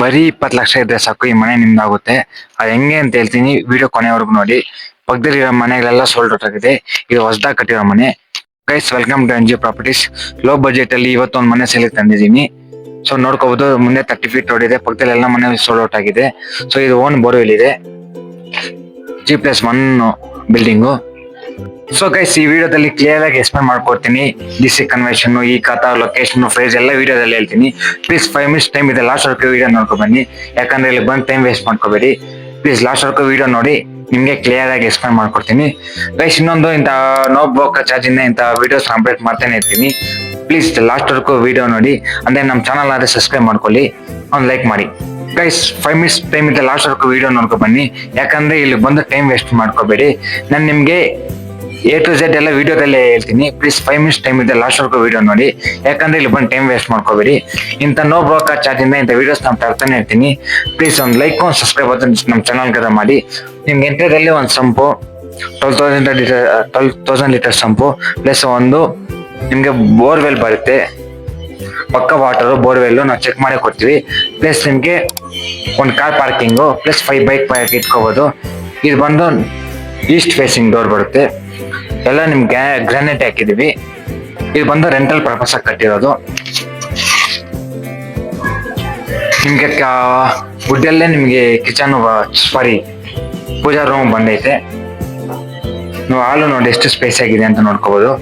ಬರೀ 20 ಲಕ್ಷ ಇದ್ರೆ ಸಾಕು ಈ ಮನೆ ನಿಮ್ದಾಗುತ್ತೆ. ಅದು ಹೆಂಗೆ ಅಂತ ಹೇಳ್ತೀನಿ, ವಿಡಿಯೋ ಕೊನೆವರೆಗೂ ನೋಡಿ. ಪಕ್ಕದಲ್ಲಿರೋ ಮನೆಗಳೆಲ್ಲ ಸೋಲ್ಡ್ ಔಟ್ ಆಗಿದೆ. ಇದು ಹೊಸದಾಗಿ ಕಟ್ಟಿರೋ ಮನೆ. Guys, welcome to NG properties. Low budget ಅಲ್ಲಿ ಇವತ್ತೊಂದು ಮನೆ ಸೇಲಿಗೆ ತಂದಿದ್ದೀನಿ. ಸೊ ನೋಡ್ಕೋಬಹುದು, ಮುಂದೆ 30 ಫೀಟ್ ರೋಡ್ ಇದೆ. ಪಕ್ಕದಲ್ಲಿ ಎಲ್ಲ ಮನೆ ಸೋಲ್ಡ್ ಔಟ್ ಆಗಿದೆ. ಸೊ ಇದು ಓನ್ ಬೋರ್ವೆಲ್ ಇದೆ, G+1 ಬಿಲ್ಡಿಂಗು. ಸೊ ಗೈಸ್, ಈ ವಿಡಿಯೋದಲ್ಲಿ ಕ್ಲಿಯರ್ ಆಗಿ ಎಕ್ಸ್ಪ್ಲೇನ್ ಮಾಡ್ಕೊಡ್ತೀನಿ. DC ಕನ್ವೆನ್ಷನ್, ಈ ಖಾತಾ, ಲೊಕೇಶನ್, ಪ್ರೈಸ್ ಎಲ್ಲ ವಿಡಿಯೋದಲ್ಲಿ ಹೇಳ್ತೀನಿ. ಪ್ಲೀಸ್ 5 ಮಿನಿಟ್ಸ್ ಟೈಮ್ ಇದೆ, ಲಾಸ್ಟ್ ವರ್ಕ್ ವಿಡಿಯೋ ನೋಡ್ಕೊ ಬನ್ನಿ. ಯಾಕಂದ್ರೆ ಇಲ್ಲಿ ಬಂದು ಟೈಮ್ ವೇಸ್ಟ್ ಮಾಡ್ಕೋಬೇಡಿ. ಪ್ಲೀಸ್ ಲಾಸ್ಟ್ ವರ್ಕ್ ವಿಡಿಯೋ ನೋಡಿ, ನಿಮ್ಗೆ ಕ್ಲಿಯರ್ ಆಗಿ ಎಕ್ಸ್ಪ್ಲೇನ್ ಮಾಡ್ಕೊಡ್ತೀನಿ. ಗೈಸ್, ಇನ್ನೊಂದು ಇಂಥ ನೋ ಬ್ರೋಕರ್ ಚಾರ್ಜ್ ಇಂದ ಇಂಥ ವಿಡಿಯೋಸ್ ಅಪ್ಡೇಟ್ ಮಾಡ್ತಾನೆ ಇರ್ತೀನಿ. ಪ್ಲೀಸ್ ಲಾಸ್ಟ್ ವರ್ಕ್ ವಿಡಿಯೋ ನೋಡಿ. ಅಂದ್ರೆ ನಮ್ಮ ಚಾನಲ್ ಆದ್ರೆ ಸಬ್ಸ್ಕ್ರೈಬ್ ಮಾಡ್ಕೊಳ್ಳಿ, ಒಂದು ಲೈಕ್ ಮಾಡಿ. ಗೈಸ್, 5 ಮಿನಿಟ್ಸ್ ಟೈಮ್ ಇದೆ, ಲಾಸ್ಟ್ ವರ್ಕ್ ವಿಡಿಯೋ ನೋಡ್ಕೊ ಬನ್ನಿ. ಯಾಕಂದ್ರೆ ಇಲ್ಲಿ ಬಂದು ಟೈಮ್ ವೇಸ್ಟ್ ಮಾಡ್ಕೋಬೇಡಿ. ನಾನು ನಿಮ್ಗೆ A to Z ಎಲ್ಲ ವಿಡಿಯೋದಲ್ಲೇ ಹೇಳ್ತೀನಿ. ಪ್ಲೀಸ್ 5 ಮಿನಿಟ್ಸ್ ಟೈಮ್ ಇದೆ, ಲಾಸ್ಟ್ ವರ್ಕ್ ವಿಡಿಯೋ ನೋಡಿ. ಯಾಕಂದ್ರೆ ಇಲ್ಲಿ ಬಂದು ಟೈಮ್ ವೇಸ್ಟ್ ಮಾಡ್ಕೋಬೇಡಿ. ಇಂಥ ನೋ ಬ್ರೋಕರ್ ಚಾರ್ಜ್ ಇಂದ ಇಂಥ ವಿಡಿಯೋಸ್ ನಾನು ತರ್ತಾನೆ ಇರ್ತೀನಿ. ಪ್ಲೀಸ್ ಒಂದು ಲೈಕ್, ಒಂದು ಸಬ್ಸ್ಕ್ರೈಬ್ ನಮ್ಮ ಚಾನಲ್ಗೆ ಮಾಡಿ. ನಿಮ್ಗೆ ಎಂಟ್ರದಲ್ಲಿ ಒಂದು ಸಂಪು 12,000 ಲೀಟರ್ ಸಂಪು ಪ್ಲಸ್ ಒಂದು ನಿಮ್ಗೆ ಬೋರ್ವೆಲ್ ಬರುತ್ತೆ. ಪಕ್ಕ ವಾಟರ್ ಬೋರ್ವೆಲ್ ನಾವು ಚೆಕ್ ಮಾಡಿ ಕೊಡ್ತೀವಿ. ಪ್ಲಸ್ ನಿಮ್ಗೆ ಒಂದು car parking plus 5 bike park ಇಟ್ಕೋಬಹುದು. ಇದು ಬಂದು ಈಸ್ಟ್ ಫೇಸಿಂಗ್ ಡೋರ್ ಬರುತ್ತೆ. ಎಲ್ಲ ನಿಮ್ಗೆ ಗ್ರಾನೈಟ್ ಹಾಕಿದೀವಿ. ಇದು ಬಂದು ರೆಂಟಲ್ ಪರ್ಪಸ್ ಆಗಿ ಕಟ್ಟಿರೋದು. ನಿಮ್ಗೆ ವುಡ್ಡಲ್ಲೇ ನಿಮ್ಗೆ ಕಿಚನ್, ಸಾರಿ ಪೂಜಾ ರೂಮ್ ಬಂದೈತೆ. ನೀವು ಹಾಲು ನೋಡಿ ಎಷ್ಟು ಸ್ಪೇಸ್ ಆಗಿದೆ ಅಂತ ನೋಡ್ಕೋಬಹುದು.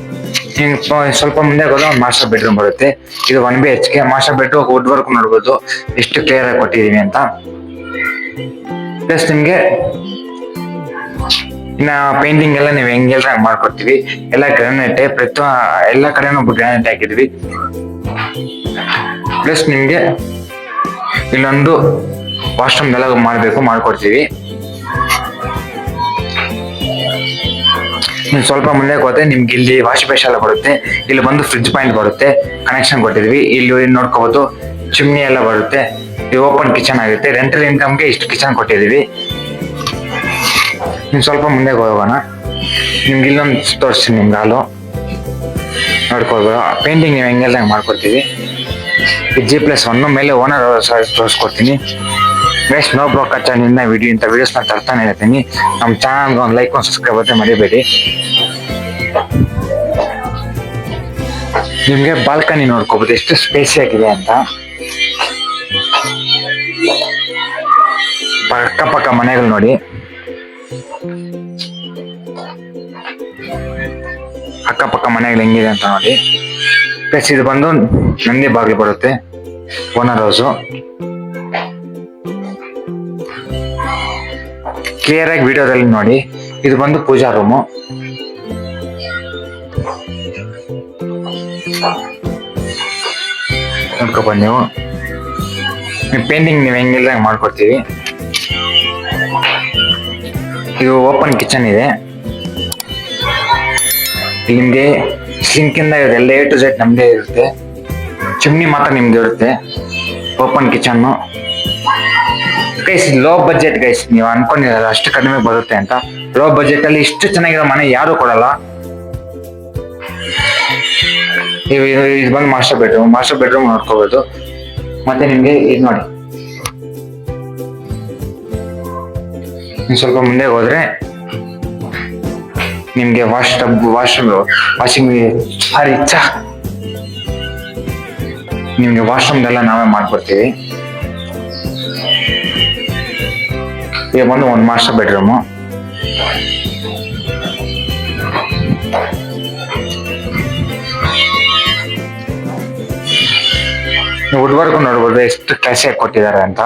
ಸ್ವಲ್ಪ ಮುಂದೆ ಹೋದ್ರೆ ಒಂದು ಮಾಸ್ಟರ್ ಬೆಡ್ರೂಮ್ ಬರುತ್ತೆ. ಇದು 1 BHK master bedroom. Wood work ನೋಡ್ಬೋದು ಎಷ್ಟು ಕ್ಲಿಯರ್ ಆಗಿ ಕೊಟ್ಟಿದೀವಿ ಅಂತ. ಪ್ಲಸ್ ನಿಮ್ಗೆ ಇನ್ನ ಪೇಂಟಿಂಗ್ ಎಲ್ಲ ನೀವು ಹೆಂಗೆಲ್ಲ ಮಾಡ್ಕೊಡ್ತೀವಿ. ಎಲ್ಲ ಗ್ರಾನೈಟ್, ಎಲ್ಲ ಕಡೆನೂ ಗ್ರಾನೈಟ್ ಹಾಕಿದ್ವಿ. ಪ್ಲಸ್ ನಿಮ್ಗೆ ಇಲ್ಲೊಂದು ವಾಶ್ರೂಮ್ ಎಲ್ಲ ಮಾಡ್ಕೊಡ್ತೀವಿ. ನೀವು ಸ್ವಲ್ಪ ಮುಂದೆ ಹೋದ್ರೆ ನಿಮ್ಗೆ ಇಲ್ಲಿ ವಾಶ್ ಬೇಸ್ ಎಲ್ಲ ಬರುತ್ತೆ. ಇಲ್ಲಿ ಬಂದು ಫ್ರಿಡ್ಜ್ ಪಾಯಿಂಟ್ ಬರುತ್ತೆ, ಕನೆಕ್ಷನ್ ಕೊಟ್ಟಿದ್ವಿ. ಇಲ್ಲಿ ನೋಡ್ಕೋಬಹುದು ಚಿಮ್ನಿ ಎಲ್ಲ ಬರುತ್ತೆ. ಇದು ಓಪನ್ ಕಿಚನ್ ಆಗುತ್ತೆ. ರೆಂಟಲ್ ಇನ್ಕಮ್ಗೆ ಇಷ್ಟು ಕಿಚನ್ ಕೊಟ್ಟಿದೀವಿ. ನೀವು ಸ್ವಲ್ಪ ಮುಂದೆ ಹೋಗೋಣ, ನಿಮ್ಗೆ ಇಲ್ಲೊಂದು ತೋರಿಸ್ತೀನಿ. ನಿಮ್ಗೆ ಹಾಲು ನೋಡ್ಕೊಳ್ಬೋದು. ಪೇಂಟಿಂಗ್ ನೀವು ಹೆಂಗೆಲ್ಲ ಮಾಡ್ಕೊಡ್ತೀವಿ. G+1 ಮೇಲೆ ಓನರ್ ತೋರಿಸ್ಕೊಡ್ತೀನಿ. ಬೇಸ್ಟ್ ನೋ ಬ್ರೋಕರ್ ಚಾನಲ್ ಇಂಥ ವಿಡಿಯೋಸ್ ನಾನು ತರ್ತಾನೆ ಇರ್ತೀನಿ. ನಮ್ಮ ಚಾನಲ್ಗೆ ಒಂದು ಲೈಕ್, ಒಂದು ಸಬ್ಸ್ಕ್ರೈಬ್ ಆದ್ರೆ ಮರಿಬೇಡಿ. ನಿಮ್ಗೆ ಬಾಲ್ಕನಿ ನೋಡ್ಕೋಬಹುದು ಎಷ್ಟು ಸ್ಪೇಸಿ ಆಗಿದೆ ಅಂತ. ಅಕ್ಕಪಕ್ಕ ಮನೆಗಳು ನೋಡಿ, ಅಕ್ಕಪಕ್ಕ ಮನೆಗಳು ಹೆಂಗಿದೆ ಅಂತ ನೋಡಿ. ಪ್ಲಸ್ ಇದು ಬಂದು ನಂದಿ ಬಾಗಿಲು ಬರುತ್ತೆ, ಓನರ್ ಹೌಸು. ಕ್ಲಿಯರ್ ಆಗಿ ವಿಡಿಯೋದಲ್ಲಿ ನೋಡಿ. ಇದು ಬಂದು ಪೂಜಾ ರೂಮು. ನೋಡ್ಕೊಬಂದು ನೀವು ಪೇಂಟಿಂಗ್ ನೀವು ಹೆಂಗೆಲ್ಲ ಮಾಡ್ಕೊಡ್ತೀವಿ. ಇದು ಓಪನ್ ಕಿಚನ್ ಇದೆ. ನಿಮ್ಗೆ ಸಿಂಕ್ ಇಂದ ಎಲ್ಲ A to Z ನಮ್ದೇ ಇರುತ್ತೆ. ಚಿಮ್ನಿ ಮಾತ್ರ ನಿಮ್ದು ಇರುತ್ತೆ. Open kitchen. Guys, low budget guys, ನೀವು ಅನ್ಕೊಂಡಿರಲ್ಲ ಅಷ್ಟು ಕಡಿಮೆ ಬರುತ್ತೆ ಅಂತ. ಲೋ ಬಜೆಟ್ ಅಲ್ಲಿ ಇಷ್ಟು ಚೆನ್ನಾಗಿರೋ ಮನೆ ಯಾರು ಕೊಡಲ್ಲ. ಇದು ಬಂದು ಮಾಸ್ಟರ್ ಬೆಡ್ರೂಮ್ ನೋಡ್ಕೋಬಹುದು. ಮತ್ತೆ ನಿಮ್ಗೆ ಇದು ನೋಡಿ, ಸ್ವಲ್ಪ ಮುಂದೆ ಹೋದ್ರೆ ನಿಮ್ಗೆ ನಿಮ್ಗೆ ವಾಶ್ರೂಮ್ ಎಲ್ಲ ನಾವೇ ಮಾಡ್ಕೊಡ್ತೀವಿ. ಇದು ಬಂದು ಒಂದು ಮಾಸ್ಟರ್ ಬೆಡ್ರೂಮು. ವುಡ್ ವರ್ಕ್ ನೋಡ್ಬೋದು ಎಷ್ಟು ಕ್ಲಾಸಿಯಾಗಿ ಕೊಟ್ಟಿದ್ದಾರೆ ಅಂತ.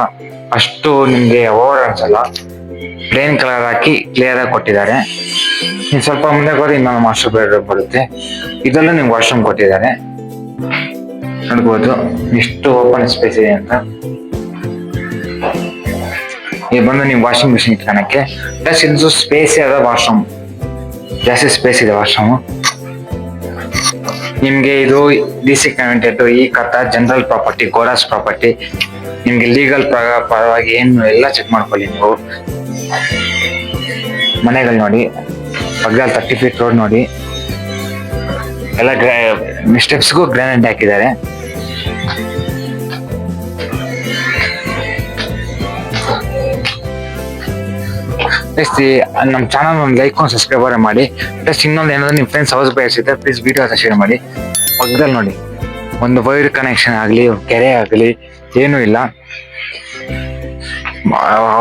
ಅಷ್ಟು ನಿಮ್ಗೆ ಓವರ್ ಅನ್ಸಲ್ಲ. ಪ್ಲೇನ್ ಕಲರ್ ಹಾಕಿ ಕ್ಲಿಯರ್ ಆಗಿ ಕೊಟ್ಟಿದ್ದಾರೆ. ಇನ್ನು ಸ್ವಲ್ಪ ಮುಂದೆ ಹೋದ್ರೆ ಇನ್ನೊಂದು ಮಾಸ್ಟರ್ ಬೆಡ್ರೂಮ್ ಬರುತ್ತೆ. ಇದರಲ್ಲೂ ನಿಮ್ಗೆ ವಾಶ್ರೂಮ್ ಕೊಟ್ಟಿದ್ದಾರೆ. ನೋಡ್ಬೋದು ಎಷ್ಟು ಓಪನ್ ಸ್ಪೇಸ್ ಇದೆ ಅಂತ. ಇದು ಬಂದು ನೀವು ವಾಷಿಂಗ್ ಮಿಷಿನ್ ಇಟ್ಕೊಳಕ್ಕೆ. ಪ್ಲಸ್ ಇದು ಸ್ಪೇಸ್ ಇದೆ, ವಾಶ್ರೂಮ್ ಜಾಸ್ತಿ ಸ್ಪೇಸ್ ಇದೆ ವಾಶ್ರೂಮ್. ನಿಮ್ಗೆ ಇದು DC ಕನ್ವೆಂಟೆಡ್, ಈ ಖಾತಾ, ಜನರಲ್ ಪ್ರಾಪರ್ಟಿ, ಗೋರಾಸ್ ಪ್ರಾಪರ್ಟಿ. ನಿಮ್ಗೆ ಲೀಗಲ್ ಪರವಾಗಿ ಏನು ಎಲ್ಲ ಚೆಕ್ ಮಾಡ್ಕೊಳ್ಳಿ ನೀವು. ಮನೆಗಳು ನೋಡಿ, ಪಕ್ಕದಲ್ಲಿ 30 ಫೀಟ್ ರೋಡ್ ನೋಡಿ. ಎಲ್ಲ ಸ್ಟೆಪ್ಸ್ಗೂ ಗ್ರಾನೈಟ್ ಹಾಕಿದ್ದಾರೆ. ಪ್ಲಸ್ ನಮ್ಮ ಚಾನಲ್ ಒಂದು ಲೈಕ್ ಒಂದು ಸಬ್ಸ್ಕ್ರೈಬರ್ ಮಾಡಿ. ಪ್ಲಸ್ ಇನ್ನೊಂದು ಏನಾದ್ರು ನಿಮ್ಮ ಫ್ರೆಂಡ್ಸ್ ಹೌಸ್ ಬಯಸಿದ್ರೆ ಪ್ಲೀಸ್ ವಿಡಿಯೋ ಅಂತ ಶೇರ್ ಮಾಡಿ. ಪಕ್ಕದಲ್ಲಿ ನೋಡಿ ಒಂದು ವೈರ್ ಕನೆಕ್ಷನ್ ಆಗಲಿ ಕೆರೆ ಆಗಲಿ ಏನೂ ಇಲ್ಲ.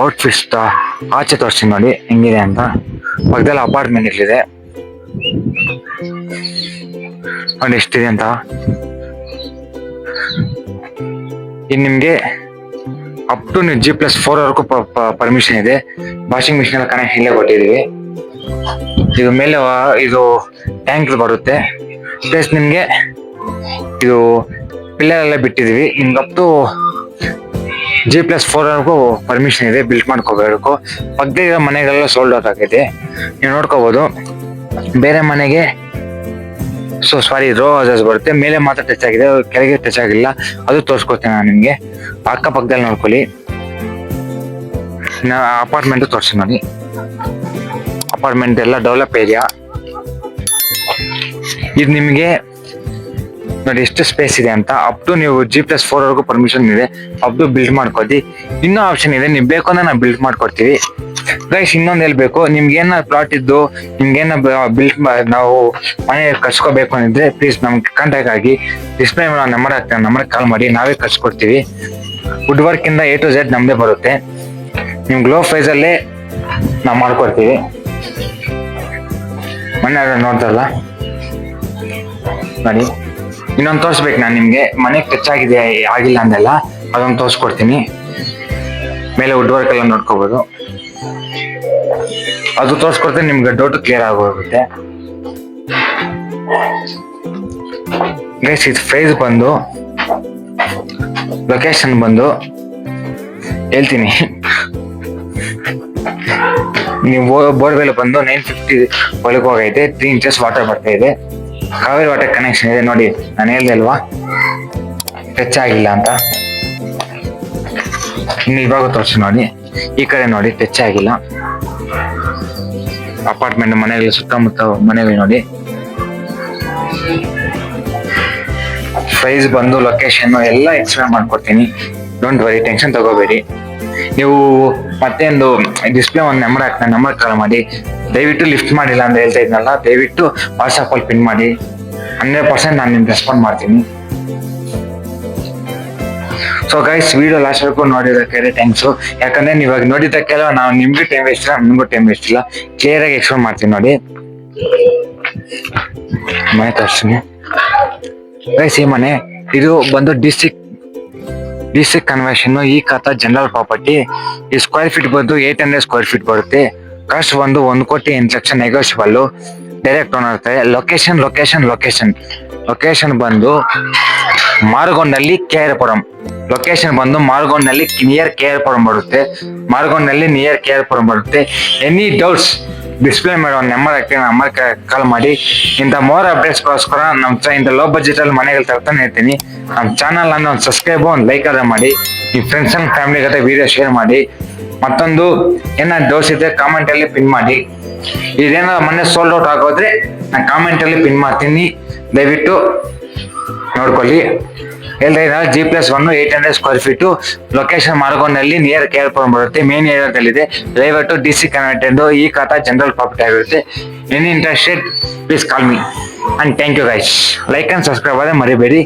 ಔಟ್ಫಿಟ್ಸ್ ಆಚೆ ತೋರಿಸ್ತೀನಿ ನೋಡಿ ಹೆಂಗಿದೆ ಅಂತ. ಪಕ್ಕದಲ್ಲಿ ಅಪಾರ್ಟ್ಮೆಂಟ್ ಇಲ್ಲಿದೆ ನೋಡಿ ಎಷ್ಟಿದೆ ಅಂತ. ಇನ್ನು ನಿಮಗೆ ಅಪ್ ಟು ನೀವು G+4 ವರೆಗೂ ಪರ್ಮಿಷನ್ ಇದೆ. ವಾಷಿಂಗ್ ಮಿಷಿನ್ ಎಲ್ಲ ಕನೆಕ್ಷನ್ ಇಲ್ಲೇ ಕೊಟ್ಟಿದ್ದೀವಿ. ಇದು ಮೇಲೆ ಇದು ಟ್ಯಾಂಕ್ ಬರುತ್ತೆ. ಪ್ಲಸ್ ನಿಮಗೆ ಇದು ಪಿಲ್ಲರ್ ಎಲ್ಲ ಬಿಟ್ಟಿದ್ದೀವಿ. ನಿಮ್ಗೆ ಅಪ್ ಟು G+4 ವರೆಗೂ ಪರ್ಮಿಷನ್ ಇದೆ ಬಿಲ್ಟ್ ಮಾಡ್ಕೋಬೇಕು. ಪಕ್ಕದ ಮನೆಗಳೆಲ್ಲ ಸೋಲ್ಡ್ ಔಟ್ ಆಗಿದೆ, ನೀವು ನೋಡ್ಕೋಬಹುದು. ಬೇರೆ ಮನೆಗೆ ಸಾರಿ ರೋ ಹೌಸಸ್ ಬರುತ್ತೆ, ಮೇಲೆ ಮಾತ್ರ ಟಚ್ ಆಗಿದೆ, ಕೆಳಗೆ ಟಚ್ ಆಗಿಲ್ಲ. ಅದು ತೋರಿಸ್ಕೊಡ್ತೀನಿ ನಾನು ನಿಮಗೆ. ಅಕ್ಕಪಕ್ಕದಲ್ಲಿ ನೋಡ್ಕೊಳ್ಳಿ. ಅಪಾರ್ಟ್ಮೆಂಟ್ ತೋರಿಸಿ ನೋಡಿ. ಅಪಾರ್ಟ್ಮೆಂಟ್ ಎಲ್ಲ ಡೆವಲಪ್ ಏರಿಯಾ. ಇದು ನಿಮಗೆ ನೋಡಿ ಎಷ್ಟು ಸ್ಪೇಸ್ ಇದೆ ಅಂತ. ಅಪ್ ಟು ನೀವು G+4 ವರೆಗೂ ಪರ್ಮಿಷನ್ ಇದೆ. ಅಪ್ ಟು ಬಿಲ್ಡ್ ಮಾಡ್ಕೋದಿ. ಇನ್ನೂ ಆಪ್ಷನ್ ಇದೆ, ನೀವು ಬೇಕು ಅಂದ್ರೆ ನಾವು ಬಿಲ್ಡ್ ಮಾಡ್ಕೊಡ್ತೀವಿ. ಗೈಸ್ ಇನ್ನೊಂದು ಹೇಳ್ಬೇಕು, ನಿಮ್ಗೆ ಏನ ಪ್ಲಾಟ್ ಇದ್ದು ನಿಮ್ಗೇನ ಬಿಲ್ಡ್ ನಾವು ಮನೆ ಕಟ್ಸ್ಕೋಬೇಕು ಅಂದಿದ್ರೆ ಪ್ಲೀಸ್ ನಮ್ಗೆ ಕಾಂಟ್ಯಾಕ್ಟ್ ಆಗಿ. ಡಿಸ್ಪ್ಲೇ ಮೇಲೆ ನಂಬರ್ ಹಾಕ್ತೇವೆ, ನಂಬರ್ ಕಾಲ್ ಮಾಡಿ, ನಾವೇ ಕಟ್ಸ್ಕೊಡ್ತೀವಿ. ವುಡ್ ವರ್ಕ್ ಇಂದ A to Z ನಮ್ದೇ ಬರುತ್ತೆ. ನಿಮ್ ಗ್ಲೋ ಪ್ರೈಸ್ ಅಲ್ಲೇ ನಾವು ಮಾಡ್ಕೊಡ್ತೀವಿ. ಮನೆ ನೋಡ್ತಾರಲ್ಲ ನೋಡಿ. ಇನ್ನೊಂದು ತೋರಿಸ್ಬೇಕು ನಾನು ನಿಮ್ಗೆ, ಮನೆಗೆ ಟಚ್ ಆಗಿದೆ ಆಗಿಲ್ಲ ಅಂದೆಲ್ಲ ಅದೊಂದು ತೋರಿಸ್ಕೊಡ್ತೀನಿ. ಮೇಲೆ ವುಡ್ ವರ್ಕ್ ಎಲ್ಲ ನೋಡ್ಕೋಬಹುದು. ಅದು ತೋರಿಸ್ಕೊಡ್ತೀನಿ, ನಿಮ್ಗೆ ಡೌಟ್ ಕ್ಲಿಯರ್ ಆಗೋಗುತ್ತೆ. ಗೈಸ್ ಇದು ಪ್ರೈಸ್ ಬಂದು ಲೊಕೇಶನ್ ಬಂದು ಹೇಳ್ತೀನಿ. ನೀವು ಬೋರ್ವೆಲ್ ಬಂದು 950 ಒಳಗೆ ಹೋಗೈತೆ. 3 inches ವಾಟರ್ ಬರ್ತಾ ಇದೆ. ಕಾವೇರಿ ವಾಟರ್ ಕನೆಕ್ಷನ್ ಇದೆ ನೋಡಿ. ನಾನು ಹೇಳ್ದೆ ಅಲ್ವಾ ಟಚ್ ಆಗಿಲ್ಲ ಅಂತ. ಇನ್ನು ಇವಾಗ ತೋರಿಸಿ ನೋಡಿ. ಈ ಕಡೆ ನೋಡಿ ಟಚ್ ಆಗಿಲ್ಲ. ಅಪಾರ್ಟ್ಮೆಂಟ್ ಮನೆಗಳು ಸುತ್ತಮುತ್ತ ಮನೆಗಳು ನೋಡಿ. ಪ್ರೈಸ್ ಬಂದು ಲೊಕೇಶನ್ ಎಲ್ಲ ಎಕ್ಸ್ಪ್ಲೇನ್ ಮಾಡ್ಕೊಡ್ತೀನಿ. ಡೋಂಟ್ ವರಿ, ಟೆನ್ಷನ್ ತಗೋಬೇಡಿ. ನೀವು ಮತ್ತೆ ಒಂದು ಡಿಸ್ಪ್ಲೇ ಒಂದು ನಂಬರ್ ಹಾಕ್ತಾನೆ, ನಂಬರ್ ಕಾಲ್ ಮಾಡಿ. ದಯವಿಟ್ಟು ಲಿಫ್ಟ್ ಮಾಡಿಲ್ಲ ಅಂತ ಹೇಳ್ತಾ ಇದ್ನಲ್ಲ, ದಯವಿಟ್ಟು ವಾಟ್ಸಪ್ ಅಲ್ಲಿ ಪಿನ್ ಮಾಡಿ. 100% ನಾನು ನಿಮ್ಗೆ ರೆಸ್ಪಾಂಡ್ ಮಾಡ್ತೀನಿ. ಸೊ ಗೈಸ್ ವಿಡಿಯೋ ಲಾಸ್ಟ್ ವರೆಗೂ ನೋಡಿದಕ್ಕೆ ಥ್ಯಾಂಕ್ಸು. ಯಾಕಂದ್ರೆ ನೀವಾಗ ನೋಡಿದ್ದಕ್ಕೆಲ್ಲ ನಾವು ನಿಮ್ಗೂ ಟೈಮ್ ವೇಸ್ಟ್ ಇಲ್ಲ, ನಮಗೂ ಟೈಮ್ ವೇಸ್ಟ್ ಇಲ್ಲ. ಕ್ಲಿಯರ್ ಆಗಿ ಎಕ್ಸ್ಪ್ಲೇನ್ ಮಾಡ್ತೀನಿ ನೋಡಿ. ಮನೆ ತೋರಿಸ್ತೀನಿ ಗೈಸ್. ಈ ಮನೆ ಇದು ಬಂದು ಡಿಸ್ಟ್ರಿಕ್ಟ್ ಕನ್ವರ್ಷನ್ ಈ ಖಾತಾ ಜನರಲ್ ಪ್ರಾಪರ್ಟಿ. ಈ ಸ್ಕ್ವೇರ್ ಫೀಟ್ ಬಂದು 800 ಸ್ಕ್ವೇರ್ ಫೀಟ್ ಬರುತ್ತೆ. ಕಾಸ್ಟ್ ಬಂದು 1 ಕೋಟಿ ಲಕ್ಷ ನೆಗೋಷಿಯಬಲ್. ಡೈರೆಕ್ಟ್ ಓನರ್ ಇರ್ತಾರೆ. ಲೊಕೇಶನ್ ಬಂದು ಮಾರ್ಗೋಡ್ನಲ್ಲಿ KR-ಪುರಂ. ಲೊಕೇಶನ್ ಬಂದು ಮಾರ್ಗೋಡ್ನಲ್ಲಿ ನಿಯರ್ KR-ಪುರಂ ಬರುತ್ತೆ. ನಿಯರ್ KR-ಪುರಂ ಬರುತ್ತೆ. ಎನಿ ಡೌಟ್ಸ್ ಡಿಸ್ಪ್ಲೇ ಮಾಡೋ ನಂಬರ್ ಹಾಕ್ತೀನಿ, ನಂಬರ್ ಕಾಲ್ ಮಾಡಿ. ಇಂಥ ಮೋರ್ ಅಪ್ಡೇಟ್ಸ್ಗೋಸ್ಕರ ಇಂಥ ಲೋ ಬಜೆಟ್ ಅಲ್ಲಿ ಮನೆಗಳು ತರ್ತಾನೆ ಇರ್ತೀನಿ. ನಮ್ಮ ಚಾನಲ್ ಅನ್ನು ಒಂದು ಸಬ್ಸ್ಕ್ರೈಬ್ ಒಂದು ಲೈಕ್ ಆದ್ರೆ ಮಾಡಿ. ನಿಮ್ಮ ಫ್ರೆಂಡ್ಸ್ ಅಂಡ್ ಫ್ಯಾಮಿಲಿ ಜೊತೆ ವಿಡಿಯೋ ಶೇರ್ ಮಾಡಿ. ಮತ್ತೊಂದು ಏನಾದ್ರು ಡೌಟ್ಸ್ ಇದ್ರೆ ಕಾಮೆಂಟ್ ಅಲ್ಲಿ ಪಿನ್ ಮಾಡಿ. ಇದೇನಾದ್ರು ಮೊನ್ನೆ ಸೋಲ್ಡ್ ಔಟ್ ಆಗೋದ್ರೆ ನಾನು ಕಾಮೆಂಟ್ ಅಲ್ಲಿ ಪಿನ್ ಮಾಡ್ತೀನಿ, ದಯವಿಟ್ಟು ನೋಡ್ಕೊಳ್ಳಿ. ಹೇಳ್ತಾ ಇದ್ದಾರೆ G+1 800 ಸ್ಕ್ವೇರ್ ಫೀಟು. ಲೊಕೇಶನ್ ಮಾರ್ಗೋಡ್ನಲ್ಲಿ ನಿಯರ್ KR-ಪುರಂ ಬರುತ್ತೆ. ಮೇನ್ ಏರಿಯಾದಲ್ಲಿದೆ. ದಯವಿಟ್ಟು DC ಕನ್ವರ್ಟೆಡ್ ಈ ಖಾತಾ ಜನರಲ್ ಪ್ರಾಪರ್ಟಿ ಆಗಿರುತ್ತೆ. Any interested please call me and thank you guys. Like and subscribe ಆದರೆ ಮರಿಬೇಡಿ.